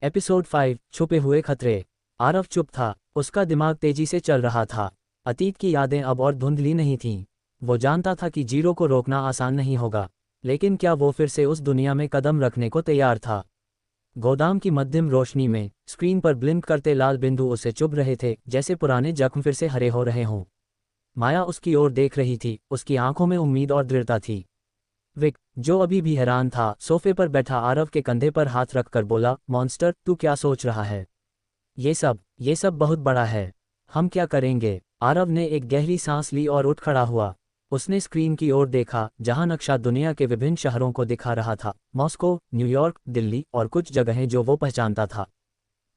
Episode 5 छुपे हुए खतरे। आरव चुप था, उसका दिमाग तेजी से चल रहा था। अतीत की यादें अब और धुंधली नहीं थीं। वो जानता था कि जीरो को रोकना आसान नहीं होगा, लेकिन क्या वो फिर से उस दुनिया में कदम रखने को तैयार था? गोदाम की मध्यम रोशनी में स्क्रीन पर ब्लिंक करते लाल बिंदु उसे चुभ रहे थे, जैसे पुराने जख्म फिर से हरे हो रहे हों। माया उसकी ओर देख रही थी, उसकी आंखों में उम्मीद और दृढ़ता थी। विक, जो अभी भी हैरान था, सोफे पर बैठा आरव के कंधे पर हाथ रखकर बोला, मॉन्स्टर, तू क्या सोच रहा है? ये सब बहुत बड़ा है। हम क्या करेंगे? आरव ने एक गहरी सांस ली और उठ खड़ा हुआ। उसने स्क्रीन की ओर देखा, जहां नक्शा दुनिया के विभिन्न शहरों को दिखा रहा था, मॉस्को, न्यूयॉर्क, दिल्ली और कुछ जगहें जो वो पहचानता था।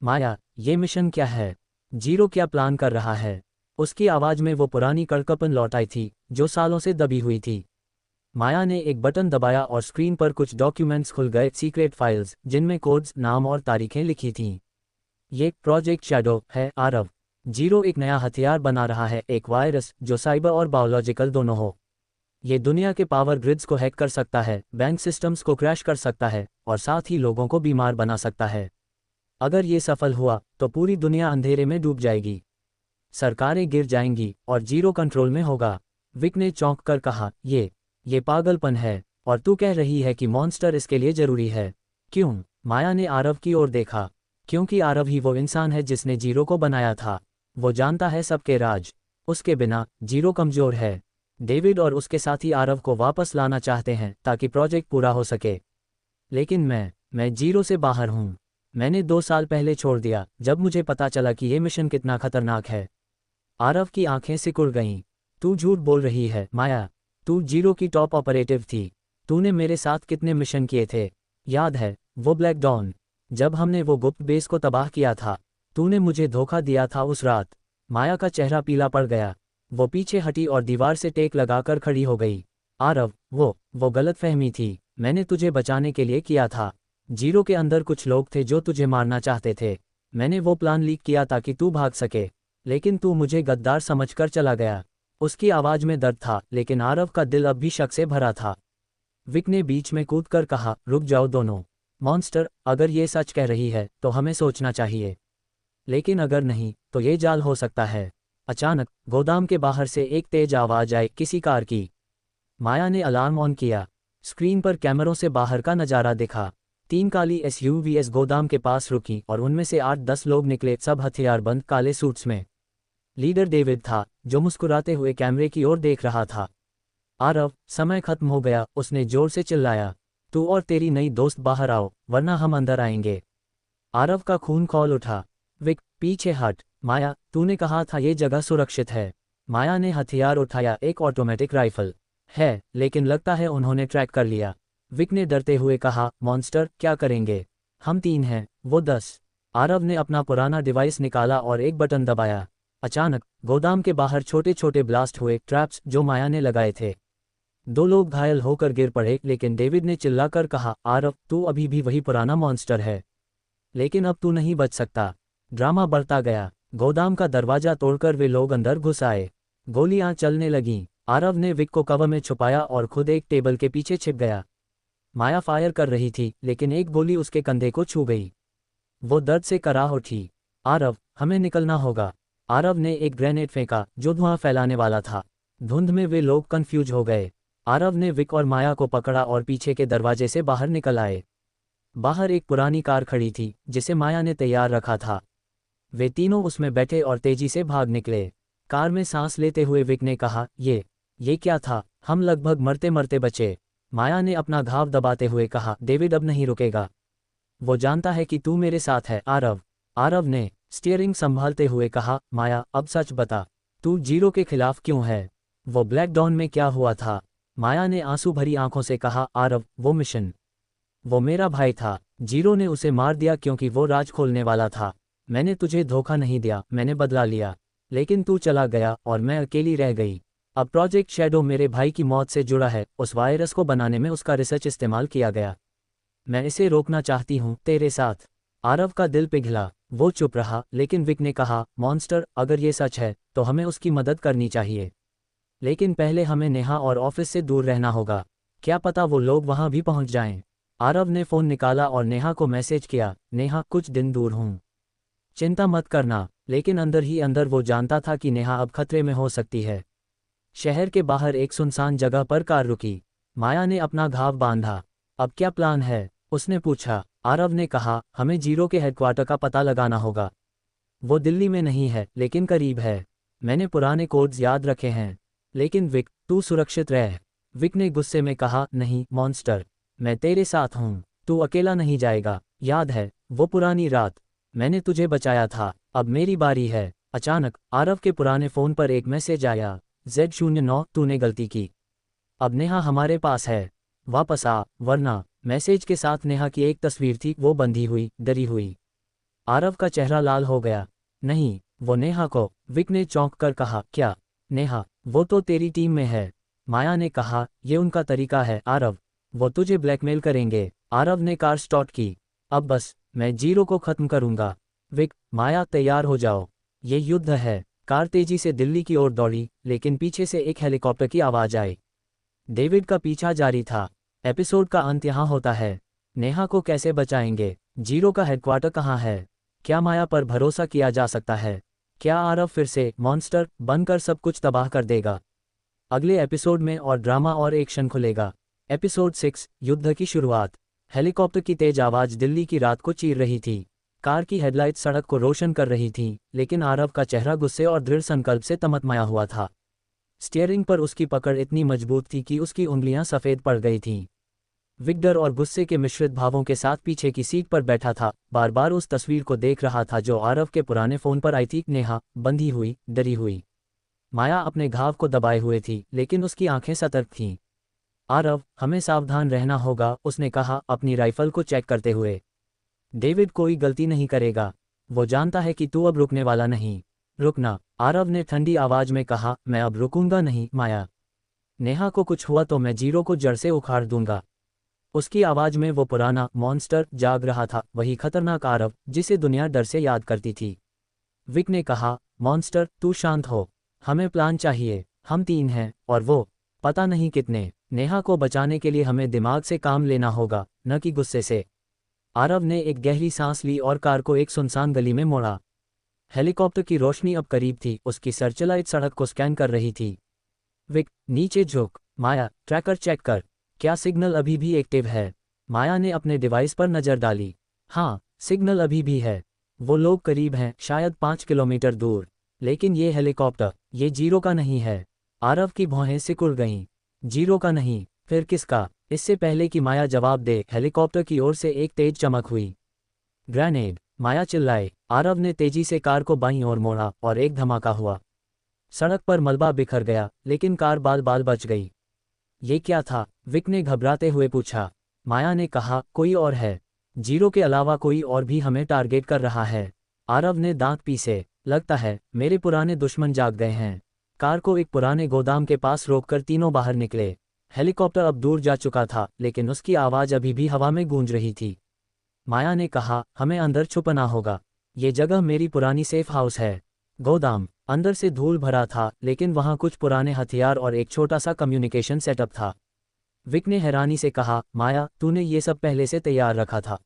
माया, ये मिशन क्या है? जीरो क्या प्लान कर रहा है? उसकी आवाज में वो पुरानी कड़कपन लौट आई थी, जो सालों से दबी हुई थी। माया ने एक बटन दबाया और स्क्रीन पर कुछ डॉक्यूमेंट्स खुल गए, सीक्रेट फाइल्स जिनमें कोड्स, नाम और तारीखें लिखी थीं। ये प्रोजेक्ट शैडो है आरव। जीरो एक नया हथियार बना रहा है, एक वायरस जो साइबर और बायोलॉजिकल दोनों हो। ये दुनिया के पावर ग्रिड्स को हैक कर सकता है, बैंक सिस्टम्स को क्रैश कर सकता है और साथ ही लोगों को बीमार बना सकता है। अगर ये सफल हुआ तो पूरी दुनिया अंधेरे में डूब जाएगी, सरकारें गिर जाएंगी और जीरो कंट्रोल में होगा। विक ने चौंक कर कहा, ये पागलपन है, और तू कह रही है कि मॉन्स्टर इसके लिए जरूरी है? क्यों? माया ने आरव की ओर देखा। क्योंकि आरव ही वो इंसान है जिसने जीरो को बनाया था। वो जानता है सबके राज। उसके बिना जीरो कमजोर है। डेविड और उसके साथी आरव को वापस लाना चाहते हैं ताकि प्रोजेक्ट पूरा हो सके। लेकिन मैं जीरो से बाहर हूँ। मैंने 2 साल पहले छोड़ दिया, जब मुझे पता चला कि ये मिशन कितना खतरनाक है। आरव की आंखें सिकुड़ गईं। तू झूठ बोल रही है माया। तू जीरो की टॉप ऑपरेटिव थी। तूने मेरे साथ कितने मिशन किए थे? याद है वो ब्लैक डॉन, जब हमने वो गुप्त बेस को तबाह किया था? तूने मुझे धोखा दिया था उस रात। माया का चेहरा पीला पड़ गया। वो पीछे हटी और दीवार से टेक लगाकर खड़ी हो गई। आरव, वो गलतफहमी थी। मैंने तुझे बचाने के लिए किया था। जीरो के अंदर कुछ लोग थे जो तुझे मारना चाहते थे। मैंने वो प्लान लीक किया ताकि तू भाग सके, लेकिन तू मुझे गद्दार समझकर चला गया। उसकी आवाज में दर्द था, लेकिन आरव का दिल अब भी शक से भरा था। विक ने बीच में कूदकर कहा, रुक जाओ दोनों। मॉन्स्टर, अगर ये सच कह रही है तो हमें सोचना चाहिए, लेकिन अगर नहीं तो ये जाल हो सकता है। अचानक गोदाम के बाहर से एक तेज आवाज आई, किसी कार की। माया ने अलार्म ऑन किया। स्क्रीन पर कैमरों से बाहर का नजारा दिखा। 3 काली एसयूवीएस गोदाम के पास रुकी और उनमें से 8-10 लोग निकले, सब हथियारबंद, काले सूट्स में। लीडर डेविड था, जो मुस्कुराते हुए कैमरे की ओर देख रहा था। आरव, समय खत्म हो गया, उसने जोर से चिल्लाया। तू और तेरी नई दोस्त बाहर आओ, वरना हम अंदर आएंगे। आरव का खून खौल उठा। विक, पीछे हट। माया, तूने कहा था ये जगह सुरक्षित है। माया ने हथियार उठाया, एक ऑटोमेटिक राइफल है, लेकिन लगता है उन्होंने ट्रैक कर लिया। विक ने डरते हुए कहा, मॉन्स्टर, क्या करेंगे? हम 3 हैं, वो 10। आरव ने अपना पुराना डिवाइस निकाला और एक बटन दबाया। अचानक गोदाम के बाहर छोटे छोटे ब्लास्ट हुए, ट्रैप्स जो माया ने लगाए थे। 2 लोग घायल होकर गिर पड़े, लेकिन डेविड ने चिल्लाकर कहा, आरव, तू अभी भी वही पुराना मॉन्स्टर है, लेकिन अब तू नहीं बच सकता। ड्रामा बढ़ता गया। गोदाम का दरवाजा तोड़कर वे लोग अंदर घुस आए। गोलियां चलने लगीं। आरव ने विक को कवर में छुपाया और खुद एक टेबल के पीछे छिप गया। माया फायर कर रही थी, लेकिन एक गोली उसके कंधे को छू गई। वो दर्द से कराह उठी। आरव, हमें निकलना होगा। आरव ने एक ग्रेनेड फेंका, जो धुआं फैलाने वाला था। धुंध में वे लोग कंफ्यूज हो गए। आरव ने विक और माया को पकड़ा और पीछे के दरवाजे से बाहर निकल आए। बाहर एक पुरानी कार खड़ी थी, जिसे माया ने तैयार रखा था। वे तीनों उसमें बैठे और तेजी से भाग निकले। कार में सांस लेते हुए विक ने कहा, ये क्या था? हम लगभग मरते मरते बचे। माया ने अपना घाव दबाते हुए कहा, डेविड अब नहीं रुकेगा। वो जानता है कि तू मेरे साथ है आरव। आरव ने स्टीयरिंग संभालते हुए कहा, माया, अब सच बता, तू जीरो के खिलाफ क्यों है? वो ब्लैक डॉन में क्या हुआ था? माया ने आंसू भरी आंखों से कहा, आरव, वो मिशन, वो मेरा भाई था। जीरो ने उसे मार दिया क्योंकि वो राज खोलने वाला था। मैंने तुझे धोखा नहीं दिया, मैंने बदला लिया। लेकिन तू चला गया और मैं अकेली रह गई। अब प्रोजेक्ट शैडो मेरे भाई की मौत से जुड़ा है। उस वायरस को बनाने में उसका रिसर्च इस्तेमाल किया गया। मैं इसे रोकना चाहती हूँ, तेरे साथ। आरव का दिल पिघला। वो चुप रहा, लेकिन विक ने कहा, मॉन्स्टर, अगर ये सच है तो हमें उसकी मदद करनी चाहिए। लेकिन पहले हमें नेहा और ऑफिस से दूर रहना होगा। क्या पता वो लोग वहां भी पहुंच जाएं। आरव ने फ़ोन निकाला और नेहा को मैसेज किया, नेहा कुछ दिन दूर हूँ, चिंता मत करना। लेकिन अंदर ही अंदर वो जानता था कि नेहा अब खतरे में हो सकती है। शहर के बाहर एक सुनसान जगह पर कार रुकी। माया ने अपना घाव बांधा। अब क्या प्लान है, उसने पूछा। आरव ने कहा, हमें जीरो के हेडक्वार्टर का पता लगाना होगा। वो दिल्ली में नहीं है लेकिन करीब है। मैंने पुराने कोड्स याद रखे हैं। लेकिन विक, तू सुरक्षित रह। विक ने गुस्से में कहा, नहीं मॉन्स्टर, मैं तेरे साथ हूँ, तू अकेला नहीं जाएगा। याद है वो पुरानी रात, मैंने तुझे बचाया था, अब मेरी बारी है। अचानक आरव के पुराने फ़ोन पर एक मैसेज आया, Z09, तूने गलती की, अब नेहा हमारे पास है, वापस आ वरना। मैसेज के साथ नेहा की एक तस्वीर थी, वो बंधी हुई, डरी हुई। आरव का चेहरा लाल हो गया। नहीं, वो नेहा को। विक ने चौंक कर कहा, क्या नेहा? वो तो तेरी टीम में है। माया ने कहा, ये उनका तरीका है आरव, वो तुझे ब्लैकमेल करेंगे। आरव ने कार स्टार्ट की। अब बस मैं जीरो को खत्म करूंगा। विक, माया तैयार हो जाओ, ये युद्ध है। कार तेजी से दिल्ली की ओर दौड़ी, लेकिन पीछे से एक हेलीकॉप्टर की आवाज आई। डेविड का पीछा जारी था। एपिसोड का अंत यहाँ होता है। नेहा को कैसे बचाएंगे? जीरो का हेडक्वार्टर कहाँ है? क्या माया पर भरोसा किया जा सकता है? क्या आरव फिर से मॉन्स्टर बनकर सब कुछ तबाह कर देगा? अगले एपिसोड में और ड्रामा और एक्शन खुलेगा। एपिसोड 6, युद्ध की शुरुआत। हेलीकॉप्टर की तेज आवाज दिल्ली की रात को चीर रही थी। कार की हेडलाइट सड़क को रोशन कर रही थी, लेकिन आरव का चेहरा गुस्से और दृढ़ संकल्प से तमतमाया हुआ था। स्टीयरिंग पर उसकी पकड़ इतनी मजबूत थी कि उसकी उंगलियां सफ़ेद पड़ गई थीं। विक डर और गुस्से के मिश्रित भावों के साथ पीछे की सीट पर बैठा था, बार बार उस तस्वीर को देख रहा था जो आरव के पुराने फ़ोन पर आई थी, नेहा बंधी हुई, डरी हुई। माया अपने घाव को दबाए हुए थी, लेकिन उसकी आंखें सतर्क थीं। आरव, हमें सावधान रहना होगा, उसने कहा, अपनी राइफल को चेक करते हुए। डेविड कोई गलती नहीं करेगा, वो जानता है कि तू अब रुकने वाला नहीं। रुकना, आरव ने ठंडी आवाज में कहा, मैं अब रुकूंगा नहीं माया। नेहा को कुछ हुआ तो मैं जीरो को जड़ से उखाड़ दूंगा। उसकी आवाज में वो पुराना मॉन्स्टर जाग रहा था, वही खतरनाक आरव जिसे दुनिया डर से याद करती थी। विक ने कहा, मॉन्स्टर तू शांत हो, हमें प्लान चाहिए। हम 3 हैं और वो पता नहीं कितने। नेहा को बचाने के लिए हमें दिमाग से काम लेना होगा, न कि गुस्से से। आरव ने एक गहरी सांस ली और कार को एक सुनसान गली में मोड़ा। हेलीकॉप्टर की रोशनी अब करीब थी, उसकी सर्चलाइट सड़क को स्कैन कर रही थी। विक, नीचे झुक। माया, ट्रैकर चेक कर, क्या सिग्नल अभी भी एक्टिव है? माया ने अपने डिवाइस पर नज़र डाली। हाँ, सिग्नल अभी भी है। वो लोग करीब हैं, शायद 5 किलोमीटर दूर। लेकिन ये हेलीकॉप्टर, ये जीरो का नहीं है। आरव की भौहें सिकुड़ गईं। जीरो का नहीं, फिर किसका? इससे पहले कि माया जवाब दे, हेलीकॉप्टर की ओर से एक तेज चमक हुई। ग्रेनेड, माया चिल्लाए। आरव ने तेजी से कार को बाईं ओर मोड़ा और एक धमाका हुआ। सड़क पर मलबा बिखर गया, लेकिन कार बाल बाल बच गई। ये क्या था? विक ने घबराते हुए पूछा। माया ने कहा, कोई और है। जीरो के अलावा कोई और भी हमें टारगेट कर रहा है। आरव ने दांत पीसे। लगता है मेरे पुराने दुश्मन जाग गए हैं। कार को एक पुराने गोदाम के पास रोककर तीनों बाहर निकले। हेलीकॉप्टर अब दूर जा चुका था, लेकिन उसकी आवाज़ अभी भी हवा में गूंज रही थी। माया ने कहा, हमें अंदर छुपना होगा। ये जगह मेरी पुरानी सेफ हाउस है। गोदाम अंदर से धूल भरा था, लेकिन वहाँ कुछ पुराने हथियार और एक छोटा सा कम्युनिकेशन सेटअप था। विक ने हैरानी से कहा, माया, तूने ये सब पहले से तैयार रखा था?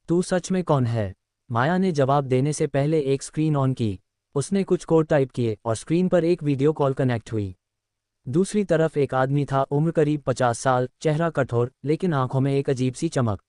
तू सच में कौन है? माया ने जवाब देने से पहले एक स्क्रीन ऑन की। उसने कुछ कोड टाइप किए और स्क्रीन पर एक वीडियो कॉल कनेक्ट हुई। दूसरी तरफ एक आदमी था, उम्र करीब 50 साल, चेहरा कठोर, लेकिन आंखों में एक अजीब सी चमक।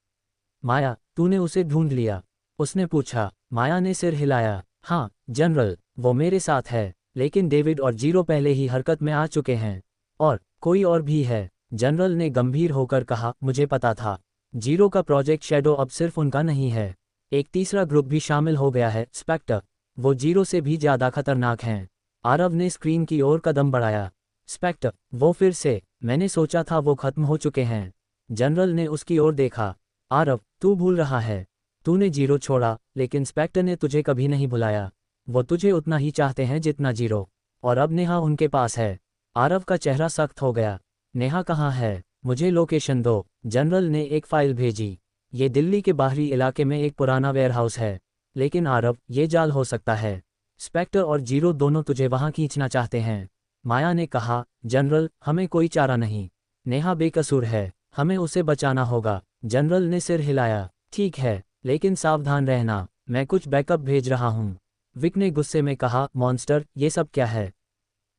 माया, तूने उसे ढूंढ लिया? उसने पूछा। माया ने सिर हिलाया। हाँ जनरल, वो मेरे साथ है, लेकिन डेविड और जीरो पहले ही हरकत में आ चुके हैं। और कोई और भी है, जनरल ने गंभीर होकर कहा, मुझे पता था। जीरो का प्रोजेक्ट शैडो अब सिर्फ उनका नहीं है, एक तीसरा ग्रुप भी शामिल हो गया है, स्पेक्टर। वो जीरो से भी ज़्यादा खतरनाक हैं। आरव ने स्क्रीन की ओर कदम बढ़ाया। स्पेक्टर, वो फिर से? मैंने सोचा था वो खत्म हो चुके हैं। जनरल ने उसकी ओर देखा। आरव, तू भूल रहा है, तूने जीरो छोड़ा, लेकिन स्पेक्टर ने तुझे कभी नहीं भुलाया। वो तुझे उतना ही चाहते हैं जितना जीरो। और अब नेहा उनके पास है। आरव का चेहरा सख्त हो गया। नेहा कहाँ है? मुझे लोकेशन दो। जनरल ने एक फाइल भेजी। ये दिल्ली के बाहरी इलाके में एक पुराना वेयरहाउस है। लेकिन आरव, ये जाल हो सकता है। स्पेक्टर और जीरो दोनों तुझे वहाँ खींचना चाहते हैं। माया ने कहा, जनरल, हमें कोई चारा नहीं। नेहा बेकसूर है, हमें उसे बचाना होगा। जनरल ने सिर हिलाया। ठीक है, लेकिन सावधान रहना, मैं कुछ बैकअप भेज रहा हूँ। विक ने गुस्से में कहा, मॉन्स्टर, ये सब क्या है?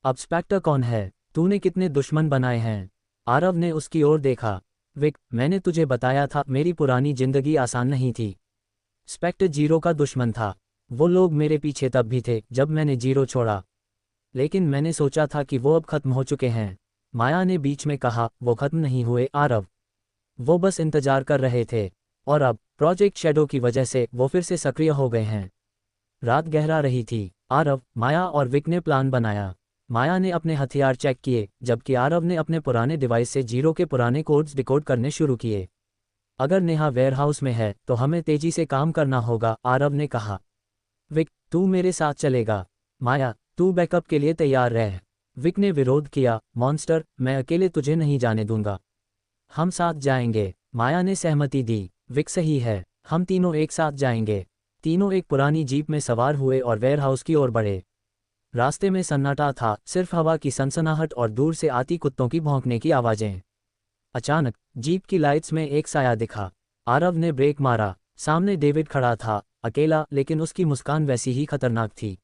अब स्पेक्टर कौन है? तूने कितने दुश्मन बनाए हैं? आरव ने उसकी ओर देखा। विक, मैंने तुझे बताया था मेरी पुरानी जिंदगी आसान नहीं थी। स्पेक्टर जीरो का दुश्मन था। वो लोग मेरे पीछे तब भी थे जब मैंने जीरो छोड़ा, लेकिन मैंने सोचा था कि वो अब खत्म हो चुके हैं। माया ने बीच में कहा, वो खत्म नहीं हुए आरव, वो बस इंतजार कर रहे थे, और अब प्रोजेक्ट शैडो की वजह से वो फिर से सक्रिय हो गए हैं। रात गहरा रही थी। आरव, माया और विक ने प्लान बनाया। माया ने अपने हथियार चेक किए, जबकि आरव ने अपने पुराने डिवाइस से जीरो के पुराने कोड्स डिकोड करने शुरू किए। अगर नेहा वेयरहाउस में है तो हमें तेजी से काम करना होगा, आरव ने कहा। विक, तू मेरे साथ चलेगा। माया, तू बैकअप के लिए तैयार रह। विक ने विरोध किया, मॉन्स्टर, मैं अकेले तुझे नहीं जाने दूंगा। हम साथ जाएंगे। माया ने सहमति दी। विक, सही है, हम तीनों एक साथ जाएंगे। तीनों एक पुरानी जीप में सवार हुए और वेयरहाउस की ओर बढ़े। रास्ते में सन्नाटा था, सिर्फ हवा की सनसनाहट और दूर से आती कुत्तों की भौंकने की आवाजें। अचानक जीप की लाइट्स में एक साया दिखा। आरव ने ब्रेक मारा। सामने डेविड खड़ा था, अकेला, लेकिन उसकी मुस्कान वैसी ही खतरनाक थी।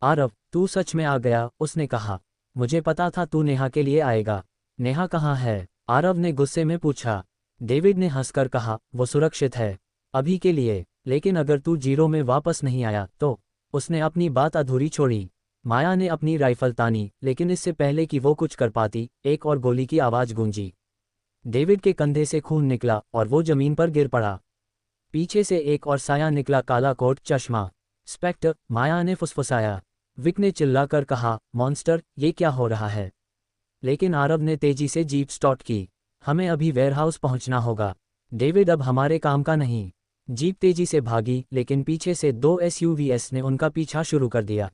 आरव, तू सच में आ गया, उसने कहा। मुझे पता था तू नेहा के लिए आएगा। नेहा कहाँ है? आरव ने गुस्से में पूछा। डेविड ने हंसकर कहा, वो सुरक्षित है, अभी के लिए, लेकिन अगर तू जीरो में वापस नहीं आया तो। उसने अपनी बात अधूरी छोड़ी। माया ने अपनी राइफल तानी, लेकिन इससे पहले कि वो कुछ कर पाती, एक और गोली की आवाज गूंजी। डेविड के कंधे से खून निकला और वो जमीन पर गिर पड़ा। पीछे से एक और साया निकला, काला कोट, चश्मा। स्पेक्टर, माया ने फुसफुसाया। विक ने चिल्लाकर कहा, मॉन्स्टर, ये क्या हो रहा है? लेकिन आरव ने तेजी से जीप स्टार्ट की। हमें अभी वेयरहाउस पहुंचना होगा। डेविड, अब हमारे काम का नहीं। जीप तेजी से भागी, लेकिन पीछे से दो एसयूवीएस ने उनका पीछा शुरू कर दिया।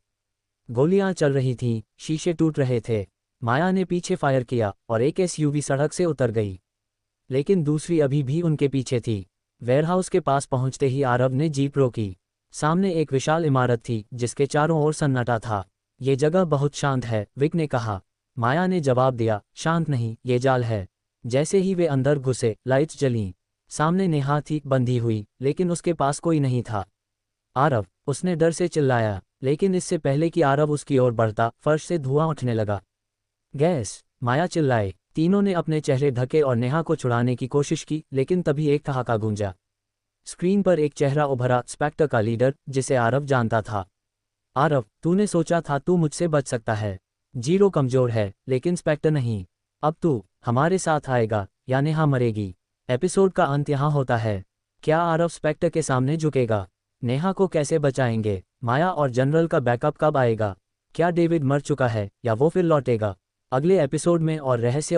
गोलियां चल रही थीं, शीशे टूट रहे थे। माया ने पीछे फायर किया और एक एसयूवी सड़क से उतर गई, लेकिन दूसरी अभी भी उनके पीछे थी। वेयरहाउस के पास पहुंचते ही आरव ने जीप रोकी। सामने एक विशाल इमारत थी जिसके चारों ओर सन्नाटा था। ये जगह बहुत शांत है, विक ने कहा। माया ने जवाब दिया, शांत नहीं, ये जाल है। जैसे ही वे अंदर घुसे, लाइट्स जलीं। सामने नेहा थी, बंधी हुई, लेकिन उसके पास कोई नहीं था। आरव, उसने डर से चिल्लाया, लेकिन इससे पहले कि आरव उसकी ओर बढ़ता, फर्श से धुआं उठने लगा। गैस! माया चिल्लाई। तीनों ने अपने चेहरे ढके और नेहा को छुड़ाने की कोशिश की, लेकिन तभी एक ठहाका गूंजा। स्क्रीन पर एक चेहरा उभरा, स्पेक्टर का लीडर, जिसे आरव जानता था। आरव, तूने सोचा था तू मुझसे बच सकता है। जीरो कमजोर है, लेकिन स्पेक्टर नहीं। अब तू हमारे साथ आएगा या नेहा मरेगी। एपिसोड का अंत यहाँ होता है। क्या आरव स्पेक्टर के सामने झुकेगा? नेहा को कैसे बचाएंगे? माया और जनरल का बैकअप कब आएगा? क्या डेविड मर चुका है या वो फिर लौटेगा? अगले एपिसोड में और रहस्य